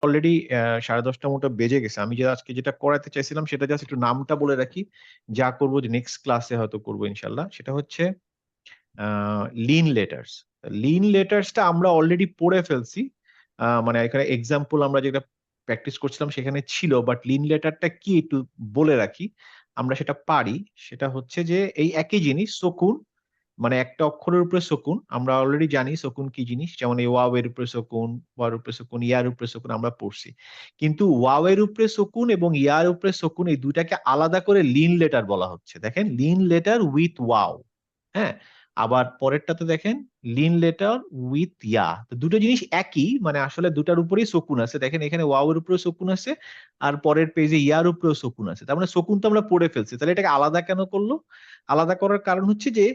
Already 10:30 মতো বেজে গেছে। আমি যে আজকে যেটা করাতে চাইছিলাম সেটা জাস্ট একটু নামটা বলে রাখি। যা করব যে নেক্সট ক্লাসে হয়তো করব ইনশাআল্লাহ। সেটা হচ্ছে আ লিন লেটার্স। লিন লেটার্সটা আমরা অলরেডি পড়ে ফেলছি। মানে এখানে এক্সাম্পল আমরা যেটা প্র্যাকটিস করছিলাম সেখানে ছিল। বাট লিন লেটারটা কি একটু বলে রাখি। আমরা সেটা পারি। সেটা হচ্ছে যে এই একই জিনিস সুকুন মানে একটা অক্ষরের উপরে শকুন। আমরা অলরেডি জানি শকুন কি জিনিস। যেমন এই ওয়াও এর উপরে শকুন, ওয়ার উপরে শকুন, ইয়ার উপরে শকুন আমরা পড়ছি। কিন্তু ওয়াও এর উপরে শকুন এবং ইয়ার উপরে শকুন এই ২ টাকে আলাদা করে লিন লেটার বলা হচ্ছে। দেখেন লিন লেটার উইথ ওয়াও। হ্যাঁ? আবার পরেরটাতে দেখেন লিন লেটার উইথ ইয়া। তো ২ টো জিনিস একই মানে আসলে ২ টার উপরেই শকুন আছে। দেখেন এখানে ওয়াও এর উপরেও শকুন আছে। আর পরের পেজে ইয়ার উপরেও শকুন আছে। তার মানে শকুন তো আমরা পড়ে ফেলছি। তাহলে এটাকে আলাদা কেন করল? আলাদা করার কারণ হচ্ছে যে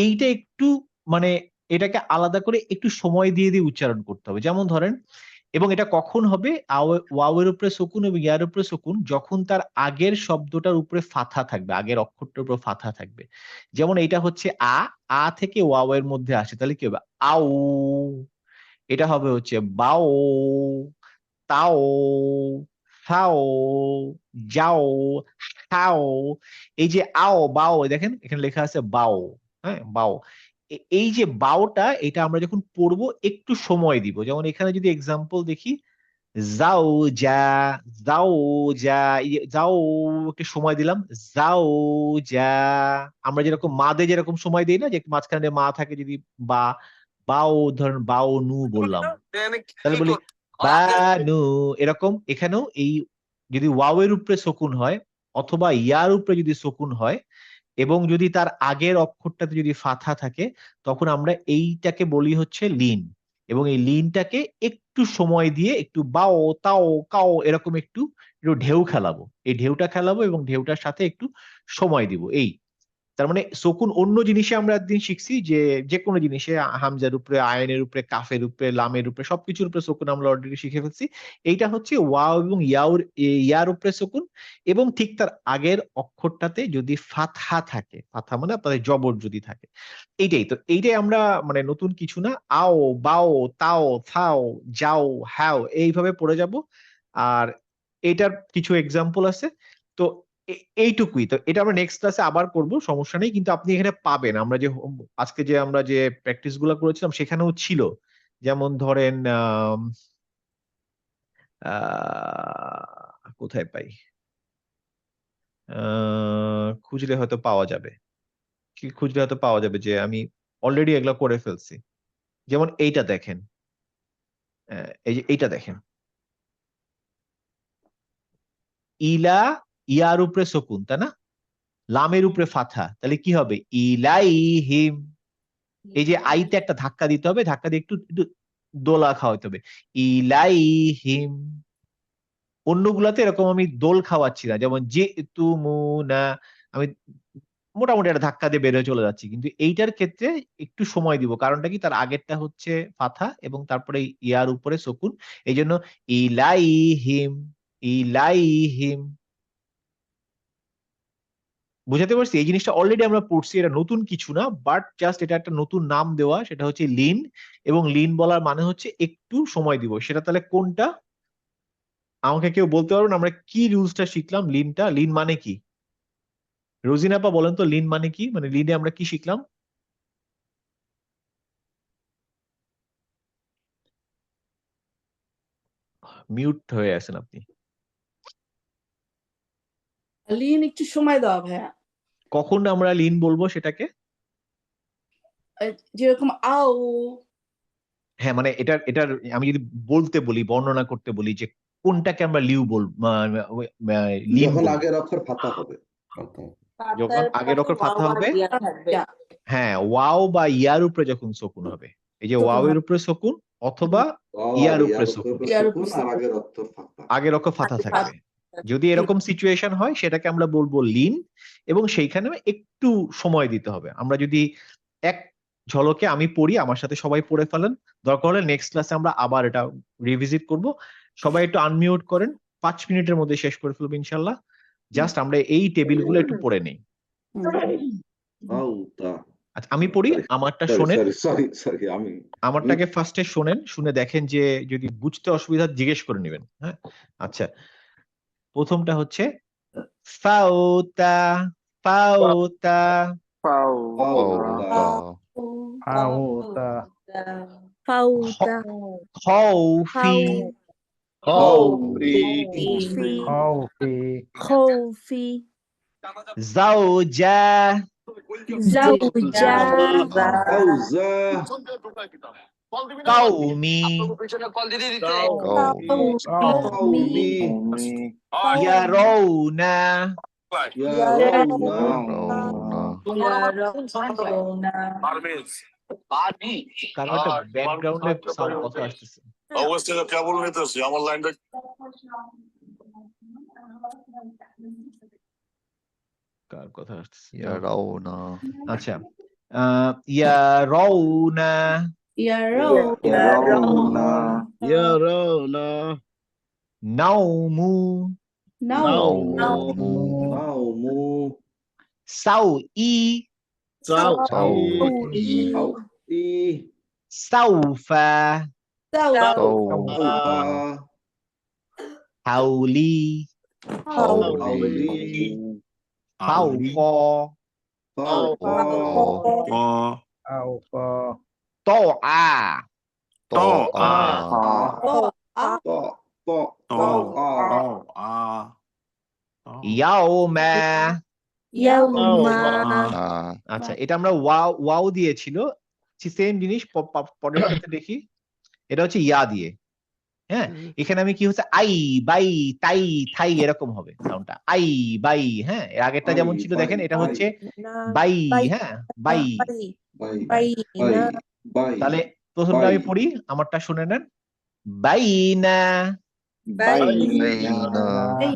এইটা একটু মানে এটাকে আলাদা করে একটু সময় দিয়ে উচ্চারণ করতে হবে। যেমন ধরেন এবং এটা কখন হবে? ওয়াও এর উপরে শকুন এবং ইয়ার উপরে শকুন যখন তার আগের শব্দটার উপরে ফাথা থাকবে। আগের অক্ষরটার উপর ফাথা থাকবে। যেমন এইটা হচ্ছে আ থেকে ওয়াও এর মধ্যে আসে। তাহলে কি হবে? আউ। এটা হবে হচ্ছে বাও, তাও, ফাও, যাও, হাও। এই যে আও, বাও দেখেন এখানে লেখা আছে বাও। হ্যাঁ? বাও। এই যে বাওটা এটা আমরা যখন পড়বো একটু সময় দিব। যেমন এখানে যদি এক্সাম্পল দেখি যাও যা, যাও যা, যাও একটু সময় দিলাম। যাও যা। আমরা যেরকম মাদে যেরকম সময় দিই না যে একটু মাঝখানে মা থাকে যদি বা, বাও ধরেন বাও নু বললাম। তাহলে বলি বা নু এরকম এখানেও এই যদি ওয়াও এর উপরে শকুন হয় অথবা ইয়ার উপরে যদি শকুন হয় এবং যদি তার আগের অক্ষরটাতে যদি ফাথা থাকে তখন আমরা এইটাকে বলি হচ্ছে লিন এবং এই লিনটাকে একটু সময় দিয়ে একটু বাও তাও কাও এরকম একটু একটু ঢেউ খেলাবো এই ঢেউটা খেলাবো এবং ঢেউটার সাথে একটু সময় দিব এই তার মানে শকুন অন্য জিনিসে আমরা একদিন শিখছি যে যেকোনো জিনিসে হামজার উপরে আয়নের উপরে কাফের উপরে লামের উপরে সবকিছুর উপরে শকুন আমরা অলরেডি শিখে ফেলছি এইটা হচ্ছে ওয়াও এবং ইয়ার উপরে শকুন এবং ঠিক তার আগের অক্ষরটাতে যদি ফাতহা থাকে ফাতহা মানে আপনাদের জবর যদি থাকে এইটাই আমরা মানে নতুন কিছু না আও বাও তাও থাও যাও হ্যাও এইভাবে পড়ে যাব আর এটার কিছু এক্সাম্পল আছে তো এইটুকুই তো এটা আমরা নেক্সট ক্লাসে আবার করব সমস্যা নেই কিন্তু আপনি এখানে পাবেন আমরা যে আজকে যে আমরা যে প্র্যাকটিস গুলো করেছিলাম সেখানেও ছিল যেমন ধরেন কোথায় পাই খুঁজলে হয়তো পাওয়া যাবে কি খুঁজলে হয়তো পাওয়া যাবে যে আমি অলরেডি এগুলো করে ফেলছি যেমন এইটা দেখেন এই যে এইটা দেখেন ইলা ইয়ার উপরে শকুন তাই না লামের উপরে ফাথা তাহলে কি হবে ইলাইহিম এই যে আইতে একটা ধাক্কা দিতে হবে ধাক্কা দিয়ে একটু একটু দোলা খাওয়াতে হবে ইলাইহিম অন্যগুলাতে এরকম আমি দোল খাওয়াচ্ছি না যেমন যে তুমুনা আমি মোটামুটি একটা ধাক্কা দিয়ে বের হয়ে চলে যাচ্ছি কিন্তু এইটার ক্ষেত্রে একটু সময় দিব কারণটা কি তার আগেরটা হচ্ছে ফাথা এবং তারপরে ইয়ার উপরে শকুন এই জন্য ইলাইহিম ইলাইহিম বুঝাতে পারছি এই জিনিসটা অলরেডি আমরা পড়ছি এটা নতুন কিছু না বাট জাস্ট এটা একটা নতুন নাম দেওয়া সেটা হচ্ছে লিন এবং লিন বলার মানে হচ্ছে একটু সময় দিব সেটা তাহলে কোনটা আমাকে কেউ বলতে পারবেন আমরা কি রুলসটা শিখলাম লিনটা লিন মানে কি রোজিনা আপা বলেন তো লিন মানে কি মানে লিনে আমরা কি শিখলাম মিউট হয়ে আছেন আপনি লিন একটু সময় দাও ভাইয়া কখন আমরা লিন বলবো সেটাকে যেরকম আও হ্যাঁ মানে এটার আমি যদি বলতে বলি বর্ণনা করতে বলি যে কোনটাকে আমরা লিউ বলবো লিন যখন বলবো আগের অক্ষর ফাতা হবে যখন আগের অক্ষর ফাথা হবে হ্যাঁ ওয়াও বা ইয়ার উপরে যখন শকুন হবে এই যে ওয়াও এর উপরে শকুন অথবা ইয়ার উপরে শকুন আর আগের অক্ষর ফাতা আগের অক্ষর ফাথা থাকবে যদি এরকম সিচুয়েশন হয় সেটাকে আমরা বলবো লিন এবং সেইখানে একটু সময় দিতে হবে আমরা যদি এক ঝলকে আমি পড়ি আমার সাথে সবাই পড়ে ফেলেন দরকার হলে নেক্সট ক্লাসে আমরা আবার এটা রিভিজিট করব সবাই একটু আনমিউট করেন 5 মিনিটের মধ্যে শেষ করে ফেলবো ইনশাল্লাহ জাস্ট আমরা এই টেবিলগুলো একটু পড়ে নেই আউতা আচ্ছা আমি পড়ি, আমারটা শোনেন, সরি আমি আমারটাকে ফার্স্টে শোনেন, শুনে দেখেন যে যদি বুঝতে অসুবিধা জিজ্ঞেস করে নেবেন। হ্যাঁ, আচ্ছা প্রথমটা হচ্ছে ফাউতা, ফাউতা, পাউতা Pauta, Pauta. খৌফি, খৌফি coffee, Khoufi. জাওজা, Zawja. ফাউজা Qawmi, কওমি ইয়ারাউনা, ইয়ারাউনা কারণ একটা ব্যাকগ্রাউন্ডে সাউন্ড কথা আসতেছে। অবস্থা কেবল নিতেছি আমার লাইনটা কার কথা আসতেছে? يرون আচ্ছা ইয়ারাউনা, ইয়ারাউনা Yarona, নাউমু, نوم নাওমু সাউই, صوتي খাউফি সাউফা, সাউফা হাউলি, হাউলি ফাউফ, ফাউফা Alpha, তোআ, طاعة ত ত আ ইয়াউমা। Yawma. আচ্ছা এটা আমরা ওয়াও ওয়াও দিয়েছিল, সেম জিনিস পরের ক্ষেত্রে দেখি, এটা হচ্ছে ইয়া দিয়ে। হ্যাঁ, এখানে আমি কি হচ্ছে আই বাই তাই থাই এরকম হবে সাউন্ডটা, আই বাই। হ্যাঁ, এর আগেরটা যেমন ছিল দেখেন, এটা হচ্ছে বাই। হ্যাঁ, বাই। বাই বাই বাই তাহলে প্রথমটা আমি পড়ি, আমারটা শুনে নেন। বাইনা, بين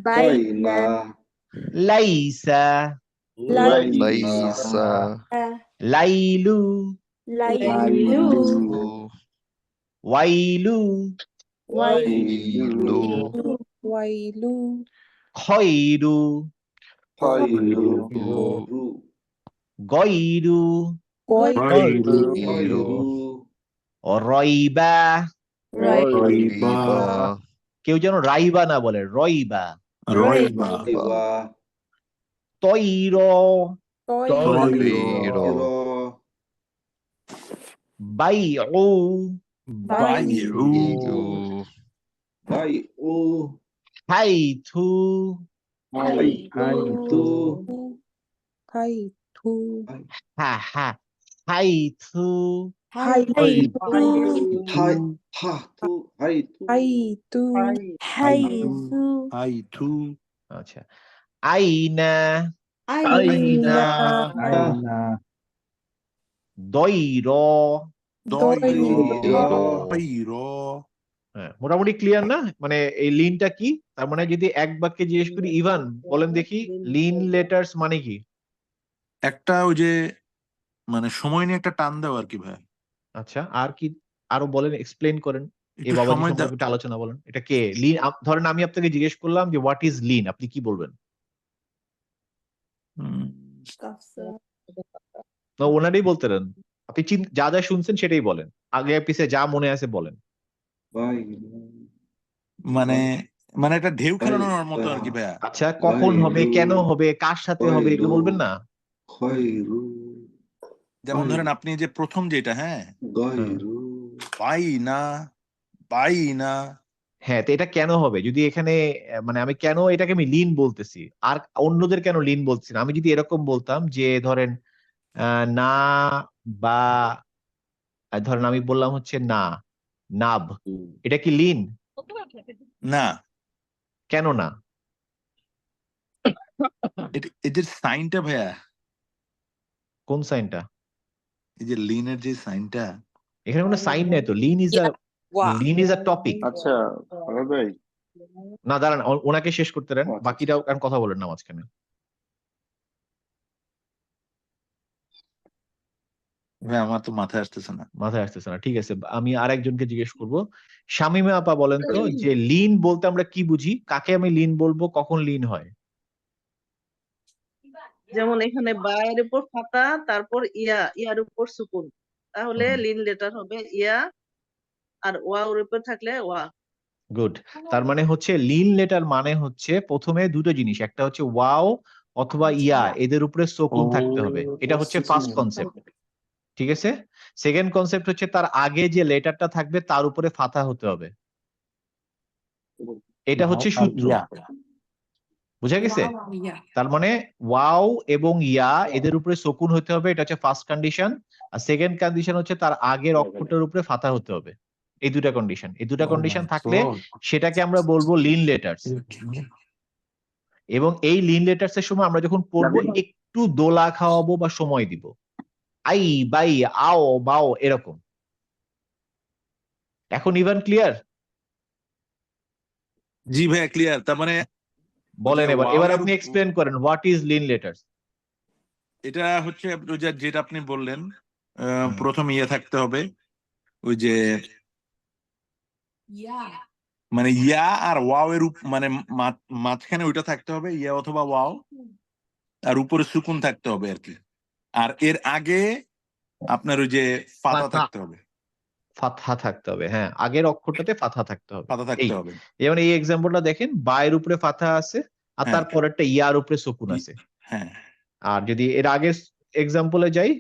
বাইনা লাইসা, ليس লাইলু, Laylu. ওয়াইলু, ويل খয়রু, খয়রু রু গয়রু, খয়রু রয়বা। ريب কেউ যেন রাইবা না বলে, রয়বা। রইবা তৈর, طير বাইউ, بيع বাইউ হাইথু, হাইতু হা হা, হাইথু, হাই হাতু হাইতু Haythu. আচ্ছা আইনা, Aina. Aina, দৈর। হ্যাঁ, মোটামুটি ক্লিয়ার না? মানে এই লিনটা কি, তার মানে যদি এক বাক্যে জিজ্ঞেস করি, ইভান বলেন দেখি লিন লেটার্স মানে কি? একটা ওই যে মানে সময় নিয়ে একটা টান দেওয়া আর কি ভাই, আচ্ছা আর কি, আরো বলেন, এক্সপ্লেইন করেন এই একটু বাবাজি সময় সম্পর্কে একটু আলোচনা বলেন। এটা কে লিন? ধরেন আমি আপনাকে জিজ্ঞেস করলাম যে হোয়াট ইজ লিন, আপনি কি বলবেন? না ওনারই বলতে দেন, আপনি যা যা শুনছেন সেটাই বলেন, আগে পিছে যা মনে আছে বলেন। বাই মানে মানে একটা ঢেউ খেলানোর মতো আর কি ভাইয়া। আচ্ছা কখন হবে, কেন হবে, কার সাথে হবে, এগুলো বলবেন না? খয়রু যেমন ধরেন আপনি যে প্রথম যেটা, হ্যাঁ গায়রু পাই না পাই না, হ্যাঁ, তো এটা কেন হবে? যদি এখানে মানে আমি কেন এটাকে আমি লিন বলতেছি, আর অন্যদের কেন লিন বলতেছি না? আমি যদি এরকম বলতাম যে ধরেন না, বা ধরেন আমি বললাম হচ্ছে না, নাভ, এটা কি লিন? না কেন না? এদের সাইনটা ভাইয়া, কোন সাইনটা? এই যে লিনের যে সাইনটা, এখানে কোনো সাইন নেই তো। Lean is a topic. আচ্ছা ভাই না দাঁড়ান, ওনাকে শেষ করতে দেন, বাকিরাও কারণ কথা বলেন না মাঝখানে। ভাই আমার তো মাথায় আসতেছে না। মাথায় আসতেছে না, ঠিক আছে আমি আরেকজনকে জিজ্ঞেস করব। শামিমা আপা বলেন তো যে লিন বলতে আমরা কি বুঝি, কাকে আমি লিন বলবো, কখন লিন হয়? যেমন এখানে বায়ের উপর ফাতা, তারপর ইয়ার উপর সুকুন, তাহলে হুম। লিন লেটার হবে ইয়া, আর ওয়ার উপর থাকলে ওয়া। গুড। তার মানে হচ্ছে লিন লেটার মানে হচ্ছে প্রথমে দুটো জিনিস, একটা হচ্ছে ওয়াও অথবা ইয়া, এদের উপরে সুকুন থাকতে হবে, এটা হচ্ছে ফার্স্ট কনসেপ্ট। ঠিক আছে। সেকেন্ড কনসেপ্ট হচ্ছে তার আগে যে লেটারটা থাকবে তার উপরে ফাথা হতে হবে, এটা হচ্ছে সূত্র। বুঝা গেছে? তার মানে ওয়াও এবং ইয়া এদের উপরে সুকুন হতে হবে, এটা হচ্ছে ফার্স্ট কন্ডিশন। আর সেকেন্ড কন্ডিশন হচ্ছে তার আগের অক্ষরটার উপরে ফাথা হতে হবে। এই দুটা কন্ডিশন, এই দুটা কন্ডিশন থাকলে সেটাকে আমরা বলবো লিন লেটার্স। এবং এই লিন লেটার্স এর সময় আমরা যখন পড়বো একটু দোলা খাওয়াবো বা সময় দিব, আই বাই আও বাও এরকম। এখন ইভান ক্লিয়ার? জি ভাইয়া ক্লিয়ার। তার মানে বলেন এবার, wow এবার এর আপনি এক্সপ্লেন করেন হোয়াট ইজ লিন লেটার্স। এটা হচ্ছে ওই যেটা আপনি বললেন, প্রথম ইয়ে থাকতে হবে, ওই যে মানে ইয়া আর ওয়াও এর মানে মাঝখানে ওইটা থাকতে হবে, ইয়া অথবা ওয়াও, আর উপরে সুকুন থাকতে হবে আর কি। আর এর আগে আপনার ওই যে ফাতা ফাথা। থাকতে হবে। ফাথা থাকতে হবে, হ্যাঁ, আগের অক্ষরটাতে ফাথা থাকতে হবে। ফাতা থাকতে হবে। যেমন এই এক্সাম্পলটা দেখেন, বায়ের উপরে ফাথা আছে আর হ্যাঁ। তারপরেরটা ইয়ার উপরে সুকুন আছে। হ্যাঁ। আর যদি এর আগের এক্সাম্পলে যাই,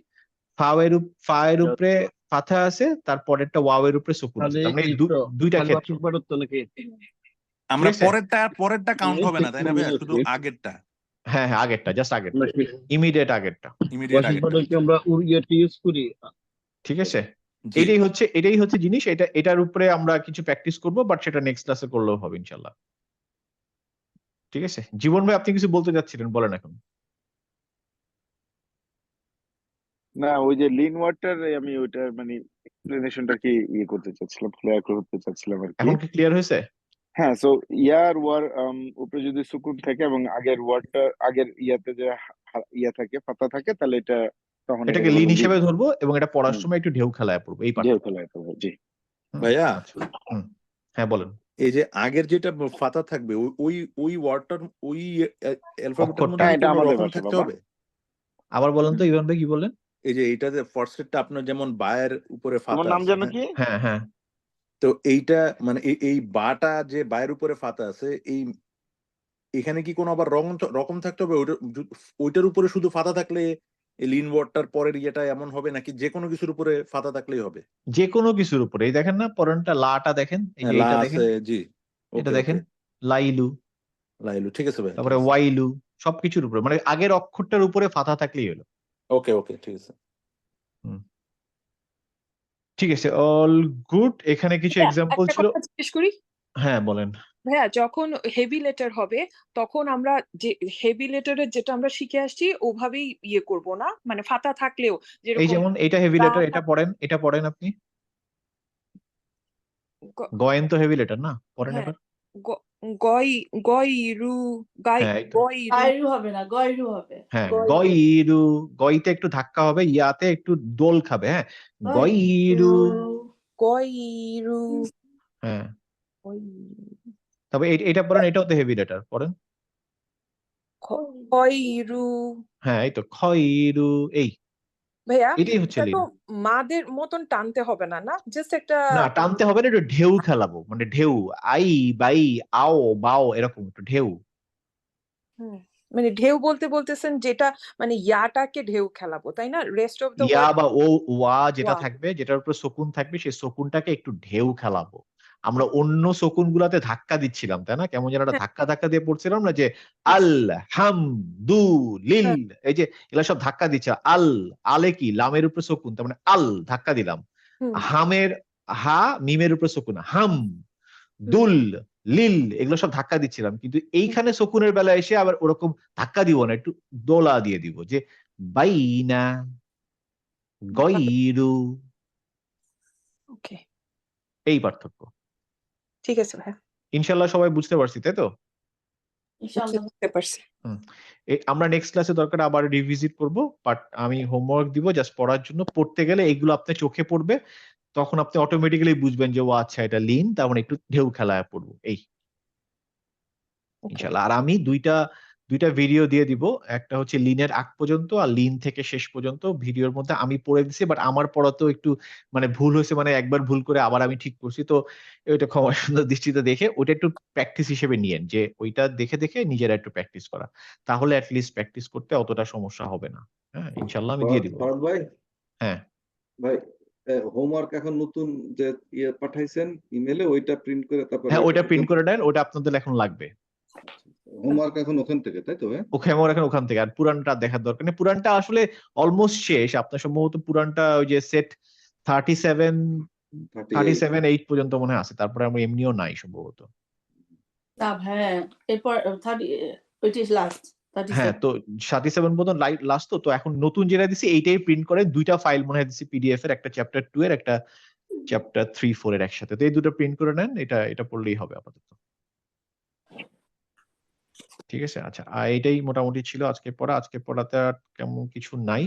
ফায়ের উপরে ফাথা আছে, তারপরেরটা ওয়াওয়ের উপরে সুকুন আছে। তার মানে দুইটা ক্ষেত্র। আমরা ঠিক আছে? পরেরটা কাউন্ট হবে না, তাই না ভাইয়া? শুধু আগেরটা, হ্যাঁ হ্যাঁ, আগেরটা, জাস্ট আগেরটা, ইমিডিয়েট আগেরটা। ইমিডিয়েট আগেরটা। আমরা ইউজ করি। ঠিক আছে। জি। এটাই হচ্ছে জিনিস, এটার উপরে আমরা কিছু প্র্যাকটিস করবো, বাট সেটা নেক্সট ক্লাসে করলেও হবে ইনশাল্লাহ। ঠিক আছে। জীবন ভাই আপনি কিছু বলতে যাচ্ছিলেন, বলেন এখন। না, ওই যে লিন ওয়াটার, আমি ওইটার মানে এক্সপ্লেনেশনটা কি ইয়ে করতে চাচ্ছিলাম, ক্লিয়ার করতে চাচ্ছিলাম আর কি। এখন কি ক্লিয়ার হয়েছে? হ্যাঁ, সো ইয়ার ওয়ার উপরে যদি সুকুন থাকে এবং আগের ওয়ার্ডটা আগের ইয়াতে যে ইয়া থাকে, ফাতা থাকে, তাহলে এটা তখন এটাকে লিন হিসেবে ধরবো এবং এটা পড়ার সময় একটু ঢেউ খেলায় পড়বো, এই ঢেউ পার্থক্য। খেলায় তো। জি ভাইয়া, হ্যাঁ বলেন। এই যে আগের যেটা ফাতা থাকবে, ওই ওয়ার্ডটার ওই অ্যালফাবেটের অক্ষরটা, মধ্যে এটা আমাদের রকম ভাষা থাকতে বাবা। হবে। আবার বলেন তো ইভান ভাই, কি বললেন? এই যে এইটাতে ফার্স্টেরটা আপনার যেমন বায়ের উপরে তোমার ফাতা নাম আছে, জানো কি? হ্যাঁ হ্যাঁ, তো এইটা মানে এই বাটা যে বায়ের উপরে ফাতা আছে, এখানে কি কোনো আবার রকম থাকতে হবে? ওইটার উপরে শুধু ফাতা থাকলে এই লিন ওয়ার্ডটার পরের ইয়েটা এমন হবে, নাকি যে কোনো কিছুর উপরে ফাতা থাকলেই হবে? যে কোনো কিছুর উপরে। এই দেখেন না, পরেরটা লাটা দেখেন, এই যে লা এটা দেখেন, আছে, জি। এটা ওকে দেখেন, ওকে, লাইলু, লাইলু, ঠিক আছে ভাই। তারপরে ওয়াইলু, সবকিছুর উপরে, মানে আগের অক্ষরটার উপরে ফাথা থাকলেই হলো। ওকে ওকে, ঠিক আছে। ঠিক আছে, অল গুড। এখানে কিছু এক্সাম্পল একটা ছিল। কথা জিজ্ঞেস করি হ্যাঁ বলেন। ভাইয়া, যখন হেভি লেটার হবে তখন আমরা যে হেভি লেটারের যেটা আমরা শিখে আসছি ওভাবেই ইয়ে করব না, মানে ফাতা থাকলেও এই যেরকম যেমন এটা হেভি লা লেটার, এটা পড়েন আপনি। গ- গয়েন তো হেভি লেটার না, পড়েন হ্যাঁ, এবার। গ- গইরু হ্যাঁ এই তো। গইরু গায়রু হবে না, গয়রু হবে। হ্যাঁ, গয়রু। গইরু, গইতে একটু ধাক্কা হবে, ইয়াতে একটু দোল খাবে। হ্যাঁ, গইরু। গইরু হ্যাঁ, গইরু তবে এটা পড়েন, এটাও তো হেভি লেটার, পড়েন। গইরু। হ্যাঁ এই তো খইরু, এই ভাইয়া, এটাই হচ্ছে এটা লিন। তো মাদের মতন টানতে হবে না, না জাস্ট একটা না, টানতে হবে না, একটু ঢেউ খেলাবো, মানে ঢেউ, আই বাই আও বাও এরকম একটু ঢেউ। হুম, মানে ঢেউ বলতে বলতেছেন যেটা মানে ইয়াটাকে ঢেউ খেলাবো, তাই না? রেস্ট অফ দ্য ইয়া ওয়ার্ড বা ওয়া যেটা ওয়া। থাকবে, যেটার উপর শকুন থাকবে, সেই শকুনটাকে একটু ঢেউ খেলাবো। আমরা অন্য শকুন গুলাতে ধাক্কা দিচ্ছিলাম, তাই না? কেমন যেন একটা হ্যাঁ, ধাক্কা ধাক্কা দিয়ে পড়ছিলাম না, যে আল হাম দু লিল, হ্যাঁ, এই যে এগুলা সব ধাক্কা দিচ্ছে। আলে কি, লামের উপরে শকুন, তার মানে আল ধাক্কা দিলাম। হুম, হামের হা, মিমের উপরে শকুন, হাম হুম, দুল লিল, এগুলো সব ধাক্কা দিচ্ছিলাম। কিন্তু এইখানে শকুনের বেলা এসে আবার ওরকম ধাক্কা দিব না, একটু দোলা দিয়ে দিব, যে বাইনা, গইরু, ওকে, এই পার্থক্য। ঠিক আছে ভাইয়া, ইনশাল্লাহ সবাই বুঝতে পারছি, তাই তো? ইনশাআল্লাহ। বুঝতে পারছি। আমরা নেক্সট ক্লাসে দরকার আবার রিভিজিট করব, বাট আমি হোমওয়ার্ক দিব জাস্ট পড়ার জন্য। পড়তে গেলে এগুলো আপনার চোখে পড়বে, তখন আপনি অটোমেটিক্যালি বুঝবেন যে ও আচ্ছা এটা লিন, তার মানে একটু ঢেউ খেলায় পড়বো, এই ওকে, ইনশাল্লাহ। আর আমি দুইটা দুইটা ভিডিও দিয়ে দিব, একটা হচ্ছে লিনের আগ পর্যন্ত আর লিন থেকে শেষ পর্যন্ত। ভিডিওর মধ্যে আমি পড়ে দিছি, বাট আমার পড়াতেও একটু মানে ভুল হয়েছে, মানে একবার ভুল করে আবার আমি ঠিক করছি, তো ওইটা ক্ষমা সুন্দর দৃষ্টিতে দেখে ওইটা একটু প্র্যাকটিস হিসেবে নিয়েন, যে ওইটা দেখে দেখে নিজেরা একটু প্র্যাকটিস করা, তাহলে অ্যাটলিস্ট প্র্যাকটিস করতে অতটা সমস্যা হবে না। হ্যাঁ, ইনশাল্লাহ আমি দিয়ে দিব। ফারাদ ভাই, হ্যাঁ ভাই হোমওয়ার্ক এখন নতুন যে ইয়ে পাঠাইছেন ইমেলে, ওইটা প্রিন্ট করে তারপর হ্যাঁ, ওইটা প্রিন্ট করে নেন, ওটা আপনাদের এখন লাগবে। হোমওয়ার্ক এখন ওখান থেকে, তাই তো ভাই? ওকে, আমার এখন ওখান থেকে আর পুরানটা দেখার দরকার নেই, পুরানটা আসলে অলমোস্ট শেষ। আপনার সম্ভবত পুরানটা ওই যে সেট 37 8 পর্যন্ত মনে হয় আছে, তারপরে আমরা এমনিও নাই সম্ভবত। হ্যাঁ, এরপর 30 ওইটি লাস্ট হ্যাঁ, 37। তো 37 পর্যন্ত লাস্ট। তো এখন নতুন যেটা দিছি এইটাই প্রিন্ট করে দুইটা ফাইল মনে হয় দিছি পিডিএফ এর, একটা চ্যাপ্টার 2 এর, একটা চ্যাপ্টার 3 4 এর একসাথে। তো এই দুটো প্রিন্ট করে নেন, এটা পড়লেই হবে আপাতত। ঠিক আছে, আচ্ছা, আর এটাই মোটামুটি ছিল আজকে পড়া। আজকে পড়াতে আর কেমন কিছু নাই।